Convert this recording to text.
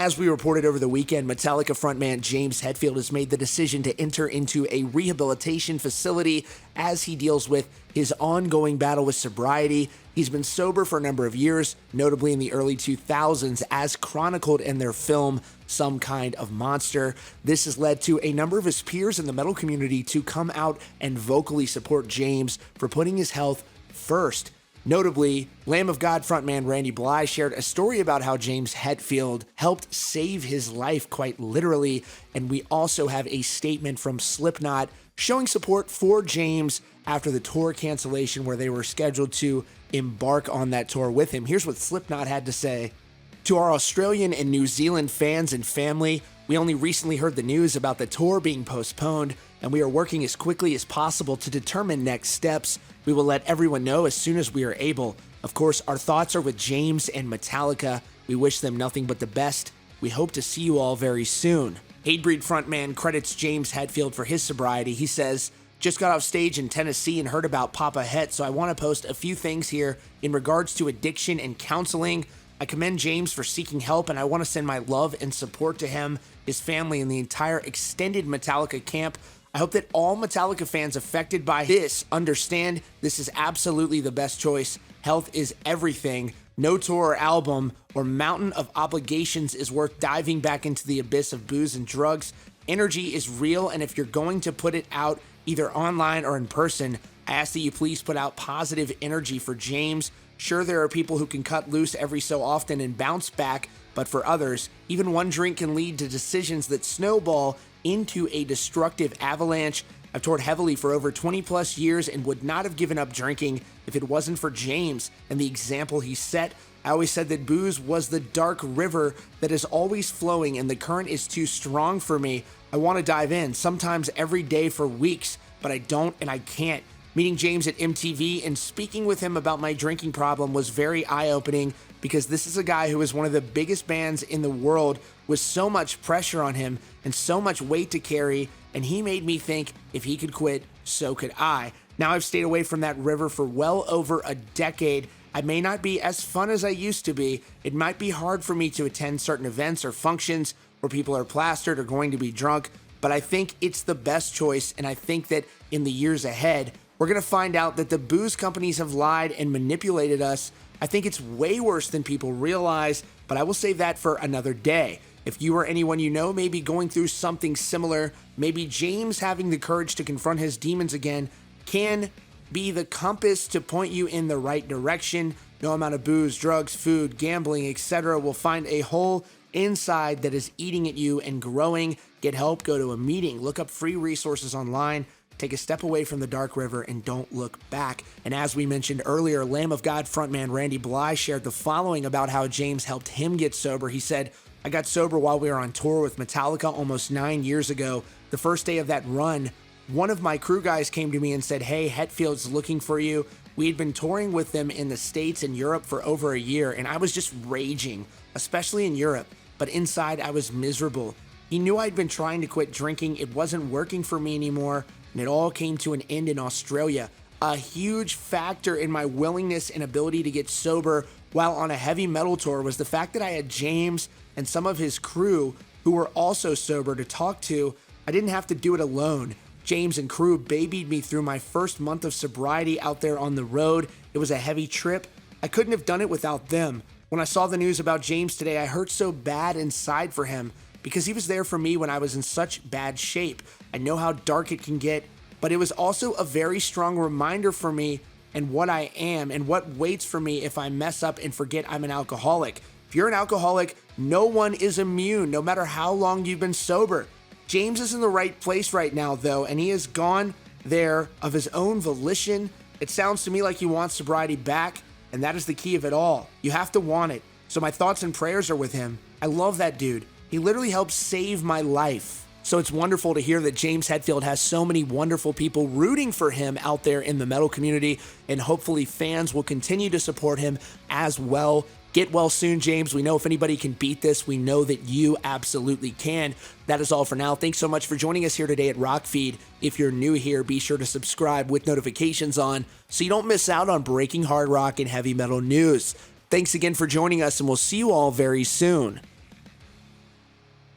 as we reported over the weekend, Metallica frontman James Hetfield has made the decision to enter into a rehabilitation facility as he deals with his ongoing battle with sobriety. He's been sober for a number of years, notably in the early 2000s, as chronicled in their film, Some Kind of Monster. This has led to a number of his peers in the metal community to come out and vocally support James for putting his health first. Notably, Lamb of God frontman Randy Blythe shared a story about how James Hetfield helped save his life quite literally, and we also have a statement from Slipknot showing support for James after the tour cancellation where they were scheduled to embark on that tour with him. Here's what Slipknot had to say. To our Australian and New Zealand fans and family, we only recently heard the news about the tour being postponed, and we are working as quickly as possible to determine next steps. We will let everyone know as soon as we are able. Of course, our thoughts are with James and Metallica. We wish them nothing but the best. We hope to see you all very soon. Hatebreed frontman credits James Hetfield for his sobriety. He says, "Just got off stage in Tennessee and heard about Papa Het, so I want to post a few things here in regards to addiction and counseling. I commend James for seeking help, and I want to send my love and support to him, his family, and the entire extended Metallica camp. I hope that all Metallica fans affected by this understand this is absolutely the best choice. Health is everything. No tour or album or mountain of obligations is worth diving back into the abyss of booze and drugs. Energy is real, and if you're going to put it out either online or in person, I ask that you please put out positive energy for James. Sure, there are people who can cut loose every so often and bounce back, but for others, even one drink can lead to decisions that snowball into a destructive avalanche. I've toured heavily for over 20 plus years and would not have given up drinking if it wasn't for James and the example he set. I always said that booze was the dark river that is always flowing and the current is too strong for me. I want to dive in, sometimes every day for weeks, but I don't and I can't. Meeting James at MTV and speaking with him about my drinking problem was very eye-opening because this is a guy who is one of the biggest bands in the world with so much pressure on him and so much weight to carry, and he made me think if he could quit, so could I. Now I've stayed away from that river for well over a decade. I may not be as fun as I used to be. It might be hard for me to attend certain events or functions where people are plastered or going to be drunk, but I think it's the best choice, and I think that in the years ahead, we're going to find out that the booze companies have lied and manipulated us. I think it's way worse than people realize, but I will save that for another day. If you or anyone you know may be going through something similar, maybe James having the courage to confront his demons again can be the compass to point you in the right direction. No amount of booze, drugs, food, gambling, etc. will find a hole inside that is eating at you and growing. Get help, go to a meeting, look up free resources online. Take a step away from the dark river and don't look back. And as we mentioned earlier, Lamb of God frontman Randy Blythe shared the following about how James helped him get sober. He said, I got sober while we were on tour with Metallica almost 9 years ago. The first day of that run, one of my crew guys came to me and said, hey, Hetfield's looking for you. We had been touring with them in the States and Europe for over a year, and I was just raging, especially in Europe. But inside, I was miserable. He knew I'd been trying to quit drinking. It wasn't working for me anymore. And it all came to an end in Australia. A huge factor in my willingness and ability to get sober while on a heavy metal tour was the fact that I had James and some of his crew who were also sober to talk to. I didn't have to do it alone. James and crew babied me through my first month of sobriety out there on the road. It was a heavy trip. I couldn't have done it without them. When I saw the news about James today, I hurt so bad inside for him because he was there for me when I was in such bad shape. I know how dark it can get, but it was also a very strong reminder for me and what I am and what waits for me if I mess up and forget I'm an alcoholic. If you're an alcoholic, no one is immune, no matter how long you've been sober. James is in the right place right now, though, and he has gone there of his own volition. It sounds to me like he wants sobriety back, and that is the key of it all. You have to want it. So my thoughts and prayers are with him. I love that dude. He literally helped save my life. So it's wonderful to hear that James Hetfield has so many wonderful people rooting for him out there in the metal community, and hopefully fans will continue to support him as well. Get well soon, James. We know if anybody can beat this, we know that you absolutely can. That is all for now. Thanks so much for joining us here today at Rockfeed. If you're new here, be sure to subscribe with notifications on so you don't miss out on breaking hard rock and heavy metal news. Thanks again for joining us, and we'll see you all very soon.